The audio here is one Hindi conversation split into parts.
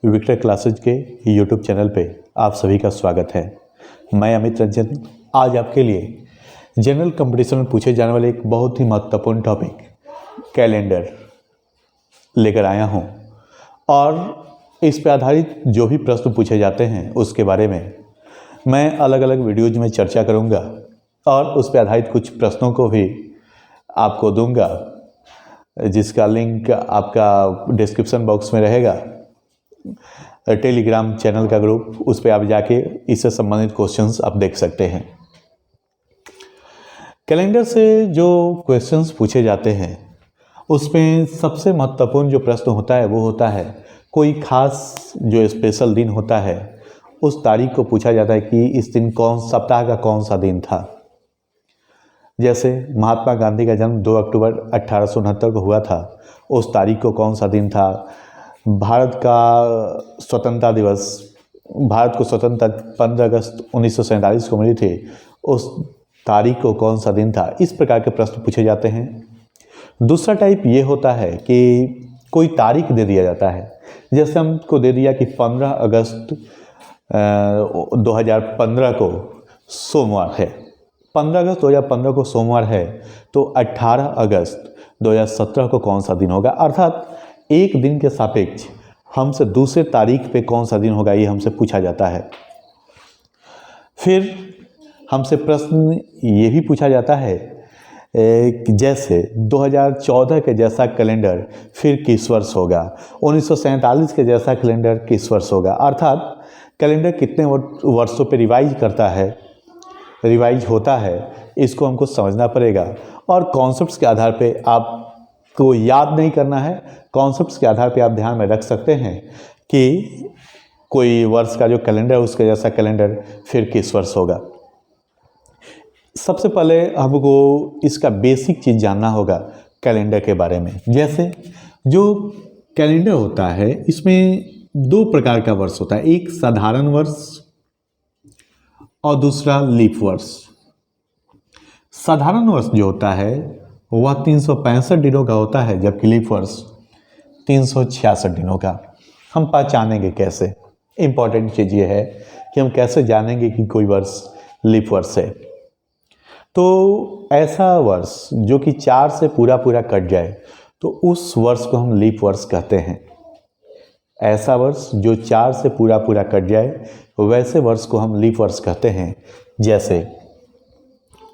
विक्टर क्लासेज के यूट्यूब चैनल पे आप सभी का स्वागत है। मैं अमित रंजन आज आपके लिए जनरल कंपटीशन में पूछे जाने वाले एक बहुत ही महत्वपूर्ण टॉपिक कैलेंडर लेकर आया हूँ और इस पे आधारित जो भी प्रश्न पूछे जाते हैं उसके बारे में मैं अलग अलग वीडियोज में चर्चा करूँगा और उस पे आधारित कुछ प्रश्नों को भी आपको दूंगा, जिसका लिंक आपका डिस्क्रिप्शन बॉक्स में रहेगा। टेलीग्राम चैनल का ग्रुप, उस पर आप जाके इससे संबंधित क्वेश्चंस आप देख सकते हैं। कैलेंडर से जो क्वेश्चंस पूछे जाते हैं उसमें सबसे महत्वपूर्ण जो प्रश्न होता है वो होता है कोई खास जो स्पेशल दिन होता है उस तारीख को पूछा जाता है कि इस दिन सप्ताह का कौन सा दिन था। जैसे महात्मा गांधी का जन्म 2 अक्टूबर 1869 को हुआ था, उस तारीख को कौन सा दिन था। भारत का स्वतंत्रता दिवस, भारत को स्वतंत्रता 15 अगस्त 1947 को मिली थी, उस तारीख को कौन सा दिन था। इस प्रकार के प्रश्न पूछे जाते हैं। दूसरा टाइप ये होता है कि कोई तारीख दे दिया जाता है, जैसे हमको दे दिया कि 15 अगस्त 2015 को सोमवार है। 15 अगस्त 2015 को सोमवार है तो 18 अगस्त 2017 को कौन सा दिन होगा। अर्थात एक दिन के सापेक्ष हमसे दूसरे तारीख पे कौन सा दिन होगा ये हमसे पूछा जाता है। फिर हमसे प्रश्न ये भी पूछा जाता है कि जैसे 2014 के जैसा कैलेंडर फिर किस वर्ष होगा, 1947 के जैसा कैलेंडर किस वर्ष होगा। अर्थात कैलेंडर कितने वर्षों पे रिवाइज होता है, इसको हमको समझना पड़ेगा। और कॉन्सेप्ट्स के आधार पे आपको याद नहीं करना है, कॉन्सेप्ट्स के आधार पे आप ध्यान में रख सकते हैं कि कोई वर्ष का जो कैलेंडर है उसके जैसा कैलेंडर फिर किस वर्ष होगा। सबसे पहले हमको इसका बेसिक चीज़ जानना होगा कैलेंडर के बारे में। जैसे जो कैलेंडर होता है इसमें 2 प्रकार का वर्ष होता है, एक साधारण वर्ष और दूसरा लीप वर्ष। साधारण वर्ष जो होता है वह 365 दिनों का होता है, जबकि लीप वर्ष 366 दिनों का। हम पहचानेंगे कैसे? इम्पॉर्टेंट चीज़ ये है कि हम कैसे जानेंगे कि कोई वर्ष लीप वर्ष है। तो ऐसा वर्ष जो कि 4 से पूरा कट जाए तो उस वर्ष को हम लीप वर्ष कहते हैं। ऐसा वर्ष जो 4 से पूरा कट जाए वैसे वर्ष को हम लीप वर्ष कहते हैं। जैसे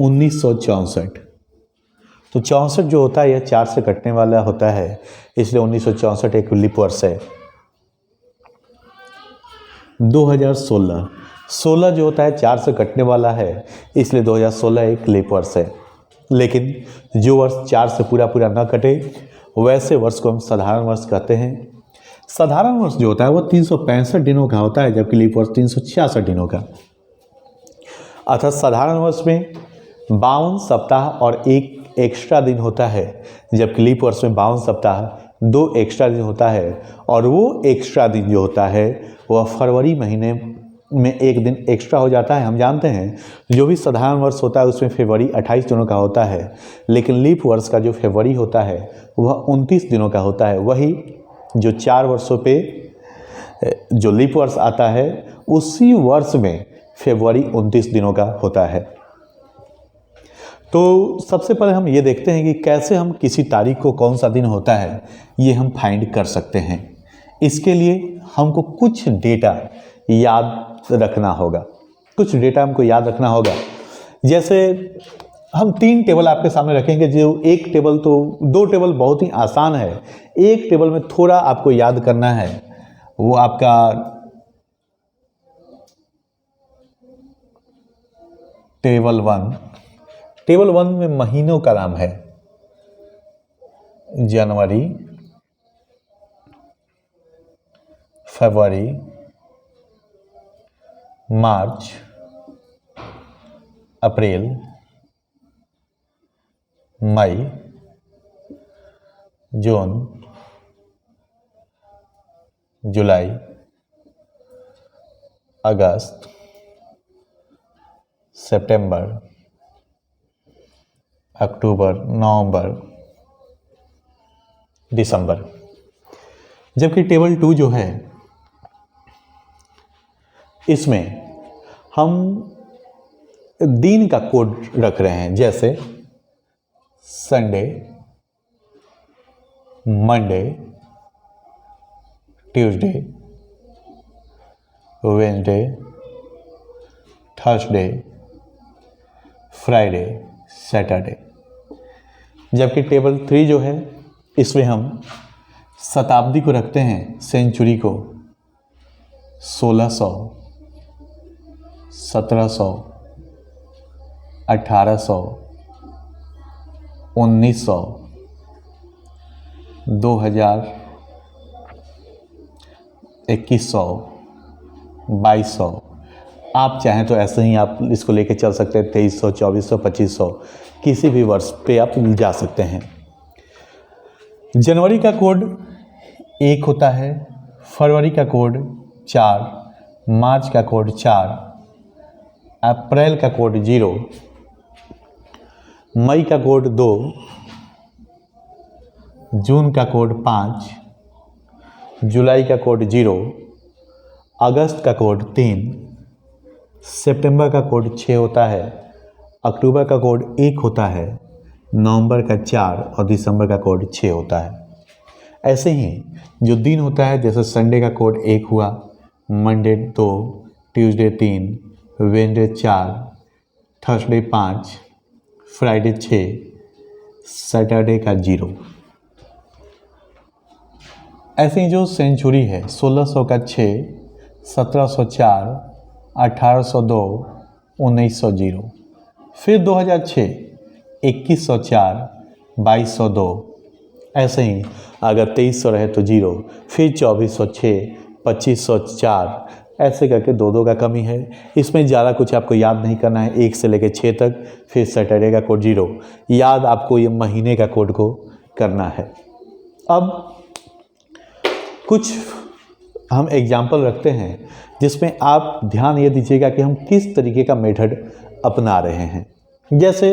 1964, तो 64 जो होता है यह 4 से कटने वाला होता है, इसलिए 1964 एक लीप वर्ष है। 2016 जो होता है 4 से कटने वाला है, इसलिए 2016 एक लीप वर्ष है। लेकिन जो वर्ष 4 से पूरा ना कटे वैसे वर्ष को हम साधारण वर्ष कहते हैं। साधारण वर्ष जो होता है वह 365 दिनों का होता है, जबकि लीप वर्ष 366 दिनों का। अर्थात साधारण वर्ष में 52 सप्ताह और एक एक्स्ट्रा दिन होता है, जबकि लीप वर्ष में 52 सप्ताह 2 एक्स्ट्रा दिन होता है। और वो एक्स्ट्रा दिन जो होता है वह फरवरी महीने में एक दिन एक्स्ट्रा हो जाता है। हम जानते हैं जो भी साधारण वर्ष होता है उसमें फरवरी 28 दिनों का होता है, लेकिन लीप वर्ष का जो फरवरी होता है वह 29 दिनों का होता है। वही जो 4 वर्षों पे जो लीप वर्ष आता है उसी वर्ष में फरवरी 29 दिनों का होता है। तो सबसे पहले हम ये देखते हैं कि कैसे हम किसी तारीख को कौन सा दिन होता है ये हम फाइंड कर सकते हैं। इसके लिए हमको कुछ डेटा याद रखना होगा, कुछ डेटा हमको याद रखना होगा। जैसे हम 3 टेबल आपके सामने रखेंगे, जो एक टेबल तो 2 टेबल बहुत ही आसान है, एक टेबल में थोड़ा आपको याद करना है। वो आपका टेबल 1 में महीनों का नाम है जनवरी, फरवरी, मार्च, अप्रैल, मई, जून, जुलाई, अगस्त, सितंबर, अक्टूबर, नवंबर, दिसंबर। जबकि टेबल 2 जो है इसमें हम दिन का कोड रख रहे हैं, जैसे Sunday, Monday, Tuesday, Wednesday, Thursday, Friday, Saturday. जबकि टेबल 3 जो है इसमें हम शताब्दी को रखते हैं, सेंचुरी को 1600, 1700, 1800, 1900, 2000, 2100, 2200। आप चाहें तो ऐसे ही आप इसको लेके चल सकते हैं, 2300, 2400, 2500, किसी भी वर्ष पे आप जा सकते हैं। जनवरी का कोड 1 होता है, फरवरी का कोड 4, मार्च का कोड 4, अप्रैल का कोड 0, मई का कोड 2, जून का कोड 5, जुलाई का कोड 0, अगस्त का कोड 3, सितंबर का कोड 6 होता है, अक्टूबर का कोड 1 होता है, नवंबर का 4 और दिसंबर का कोड 6 होता है। ऐसे ही जो दिन होता है, जैसे संडे का कोड 1 हुआ, Monday 2, Tuesday 3, Wednesday 4, Thursday 5, Friday 6, Saturday का 0। ऐसे ही जो सेंचुरी है, 1600 का 6, 1704, 1802, 1900 0, फिर 2006, 2104, 2202। ऐसे ही अगर 2300 रहे तो 0, फिर 2406, 2504, ऐसे करके 2 का कमी है। इसमें ज़्यादा कुछ आपको याद नहीं करना है, 1 से लेकर 6 तक, फिर सैटरडे का कोड 0। याद आपको ये महीने का कोड को करना है। अब कुछ हम एग्जाम्पल रखते हैं जिसमें आप ध्यान ये दीजिएगा कि हम किस तरीके का मेथड अपना रहे हैं। जैसे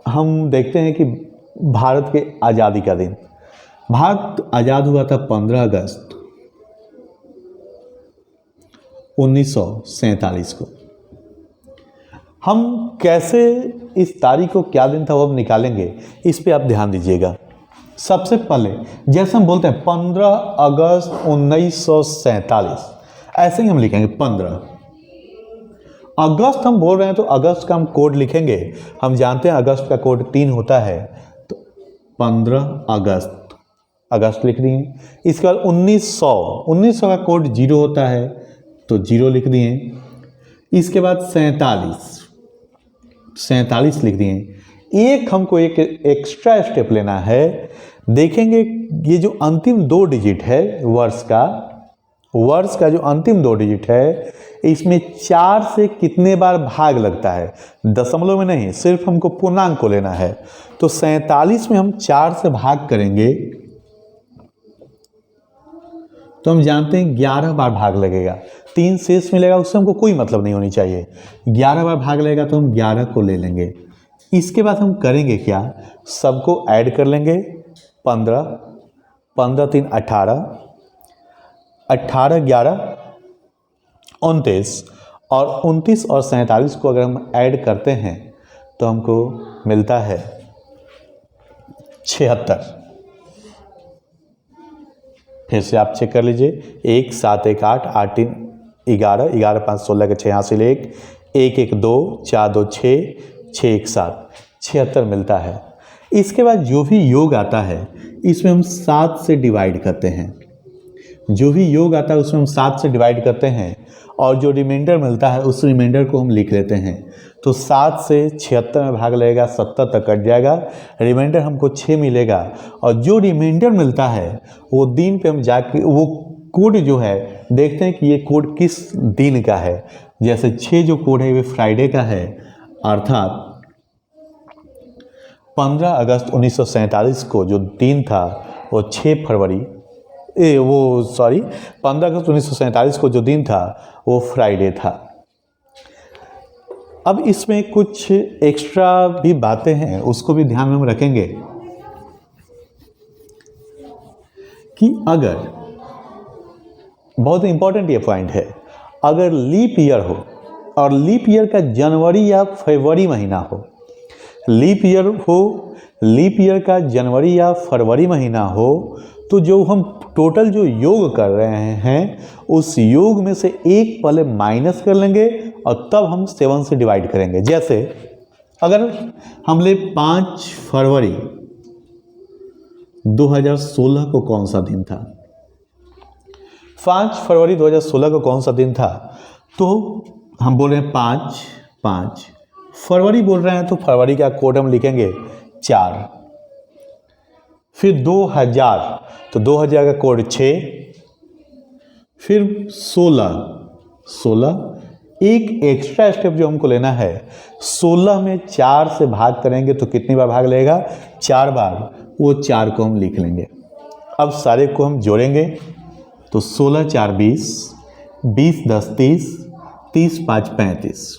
हम देखते हैं कि भारत के आज़ादी का दिन, भारत आज़ाद हुआ था 15 अगस्त 1947 को। हम कैसे इस तारीख को, क्या दिन था वो हम निकालेंगे, इस पे आप ध्यान दीजिएगा। सबसे पहले जैसे हम बोलते हैं 15 अगस्त 1947, ऐसे ही हम लिखेंगे 15 अगस्त। हम बोल रहे हैं तो अगस्त का हम कोड लिखेंगे। हम जानते हैं अगस्त का कोड 3 होता है, तो 15 अगस्त लिख दिए। इसके बाद 1900 का कोड 0 होता है, तो 0 लिख दिए। इसके बाद 47 लिख दिए। एक हमको एक एक्स्ट्रा स्टेप लेना है। देखेंगे ये जो अंतिम 2 डिजिट है वर्ष का जो अंतिम 2 डिजिट है, इसमें 4 से कितने बार भाग लगता है, दशमलव में नहीं, सिर्फ हमको पूर्णांक को लेना है। तो 47 में हम 4 से भाग करेंगे तो हम जानते हैं 11 बार भाग लगेगा। 3 शेष मिलेगा, उससे हमको कोई मतलब नहीं होनी चाहिए। 11 बार भाग लगेगा तो हम 11 को ले लेंगे। इसके बाद हम करेंगे क्या, सबको ऐड कर लेंगे। 15, 15 3 18, 18 11 29, और 29 और 47 को अगर हम ऐड करते हैं तो हमको मिलता है 76। फिर से आप चेक कर लीजिए। 1 7 1 8, 8 3 11, 11 5 16 के 6 हासिल 1, 1 1 2, 4 2 6, 6 1 7, 76 मिलता है। इसके बाद जो भी योग आता है इसमें हम 7 से डिवाइड करते हैं। जो भी योग आता है उसमें हम 7 से डिवाइड करते हैं, और जो रिमाइंडर मिलता है उस रिमाइंडर को हम लिख लेते हैं। तो 7 से 76 में भाग लगेगा, 70 तक कट जाएगा, रिमाइंडर हमको 6 मिलेगा। और जो रिमाइंडर मिलता है वो दिन पे हम जाके वो कोड जो है देखते हैं कि ये कोड किस दिन का है। जैसे 6 जो कोड है वो फ्राइडे का है, अर्थात 15 अगस्त 1947 को जो दिन था वो 15 अगस्त 1947 को जो दिन था वो फ्राइडे था। अब इसमें कुछ एक्स्ट्रा भी बातें हैं, उसको भी ध्यान में हम रखेंगे कि अगर बहुत इंपॉर्टेंट ये पॉइंट है। अगर लीप ईयर हो और लीप ईयर का जनवरी या फरवरी महीना हो, लीप ईयर हो, लीप ईयर का जनवरी या फरवरी महीना हो, तो जो हम टोटल जो योग कर रहे हैं उस योग में से एक पहले माइनस कर लेंगे और तब हम 7 से डिवाइड करेंगे। जैसे अगर हम ले 5 फरवरी 2016 को कौन सा दिन था, 5 फरवरी 2016 को कौन सा दिन था, तो हम बोल रहे हैं 5 फरवरी बोल रहे हैं, तो फरवरी का कोड हम लिखेंगे 4। फिर 2000, तो 2000 का कोड 6। फिर 16 एक एक्स्ट्रा स्टेप जो हमको लेना है, 16 में 4 से भाग करेंगे तो कितनी बार भाग लगेगा, 4 बार। वो 4 को हम लिख लेंगे। अब सारे को हम जोड़ेंगे तो 16 4 20, 20 10 30, 30 5 35,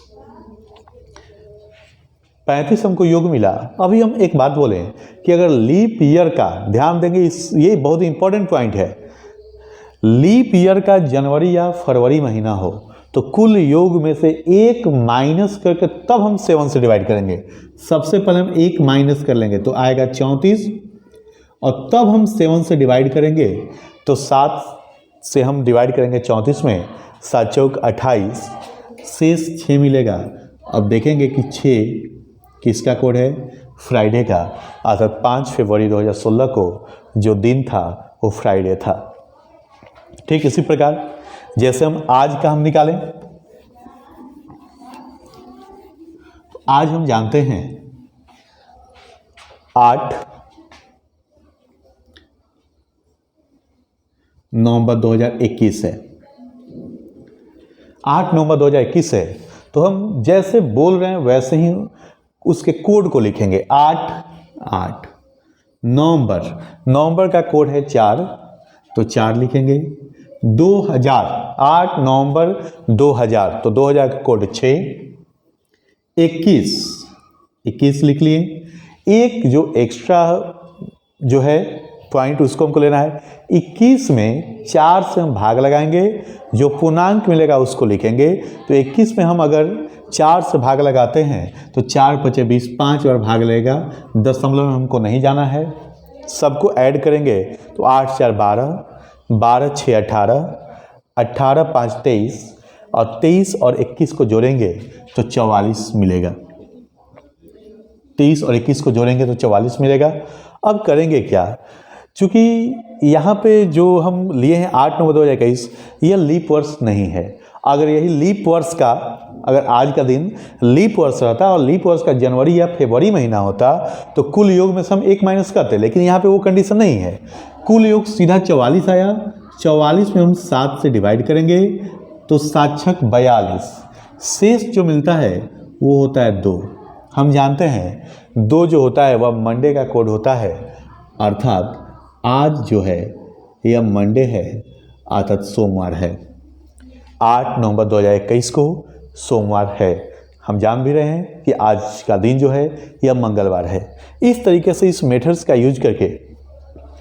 35 हमको योग मिला। अभी हम एक बात बोलें कि अगर लीप ईयर का, ध्यान देंगे ये बहुत इंपॉर्टेंट पॉइंट है, लीप ईयर का जनवरी या फरवरी महीना हो तो कुल योग में से एक माइनस करके तब हम 7 से डिवाइड करेंगे। सबसे पहले हम एक माइनस कर लेंगे तो आएगा 34 और तब हम 7 से डिवाइड करेंगे तो 7 से हम डिवाइड करेंगे 34 में, 7 चौक 28, शेष 6 मिलेगा। अब देखेंगे कि 6 किसका कोड है, फ्राइडे का, अर्थात 5 फरवरी 2016 को जो दिन था वो फ्राइडे था। ठीक इसी प्रकार जैसे हम आज का हम निकालें, तो आज हम जानते हैं 8 नवंबर 2021 है, 8 नवंबर 2021 है। तो हम जैसे बोल रहे हैं वैसे ही उसके कोड को लिखेंगे। 8 नवंबर का कोड है 4, तो 4 लिखेंगे। 2000, 8 नवंबर 2000, तो 2000 का कोड 6। 21 लिख लिए। एक जो एक्स्ट्रा जो है पॉइंट उसको हमको लेना है। 21 में 4 से हम भाग लगाएंगे, जो पूर्णांक मिलेगा उसको लिखेंगे। तो 21 में हम अगर 4 से भाग लगाते हैं तो 4 5 20, 5 बार भाग लगेगा। दशमलव में हमको नहीं जाना है, सबको ऐड करेंगे तो 8 4 12, 12 6 18, 18 5 23 और 23 और 21 को जोड़ेंगे तो 44 मिलेगा। 23 और 21 को जोड़ेंगे तो 44 मिलेगा। अब करेंगे क्या, चूँकि यहाँ पे जो हम लिए हैं 8 नवंबर 2021, यह लीप वर्ष नहीं है। अगर यही लीप वर्ष का, अगर आज का दिन लीप वर्ष रहता और लीप वर्ष का जनवरी या फरवरी महीना होता तो कुल योग में से हम 1 माइनस करते, लेकिन यहाँ पे वो कंडीशन नहीं है। कुल योग सीधा 44 आया। 44 में हम 7 से डिवाइड करेंगे तो 7 छक 42, शेष जो मिलता है वो होता है 2। हम जानते हैं 2 जो होता है वह मंडे का कोड होता है, अर्थात आज जो है यह मंडे है, अर्थात सोमवार है। 8 नवंबर 2021 को सोमवार है। हम जान भी रहे हैं कि आज का दिन जो है यह मंगलवार है। इस तरीके से इस मेथड्स का यूज करके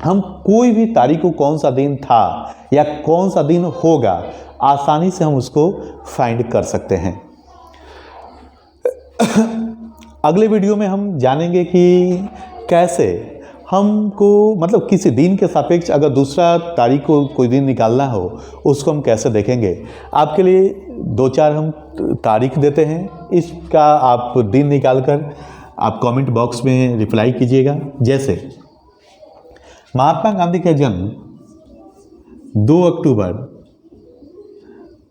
हम कोई भी तारीख को कौन सा दिन था या कौन सा दिन होगा आसानी से हम उसको फाइंड कर सकते हैं। अगले वीडियो में हम जानेंगे कि कैसे हमको मतलब किसी दिन के सापेक्ष अगर दूसरा तारीख को कोई दिन निकालना हो उसको हम कैसे देखेंगे। आपके लिए 2-4 हम तारीख देते हैं, इसका आप दिन निकाल कर आप कमेंट बॉक्स में रिप्लाई कीजिएगा। जैसे महात्मा गांधी का जन्म 2 अक्टूबर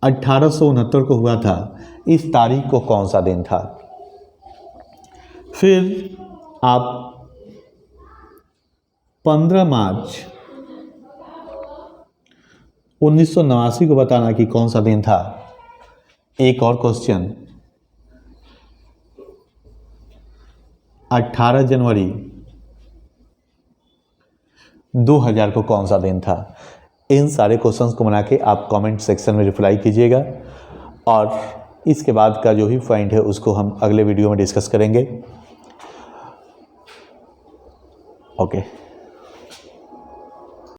1869 को हुआ था, इस तारीख को कौन सा दिन था। फिर आप 15 मार्च 1989 को बताना कि कौन सा दिन था। एक और क्वेश्चन 18 जनवरी 2000 को कौन सा दिन था। इन सारे क्वेश्चंस को बना के आप कमेंट सेक्शन में रिप्लाई कीजिएगा और इसके बाद का जो भी पॉइंट है उसको हम अगले वीडियो में डिस्कस करेंगे। ओके।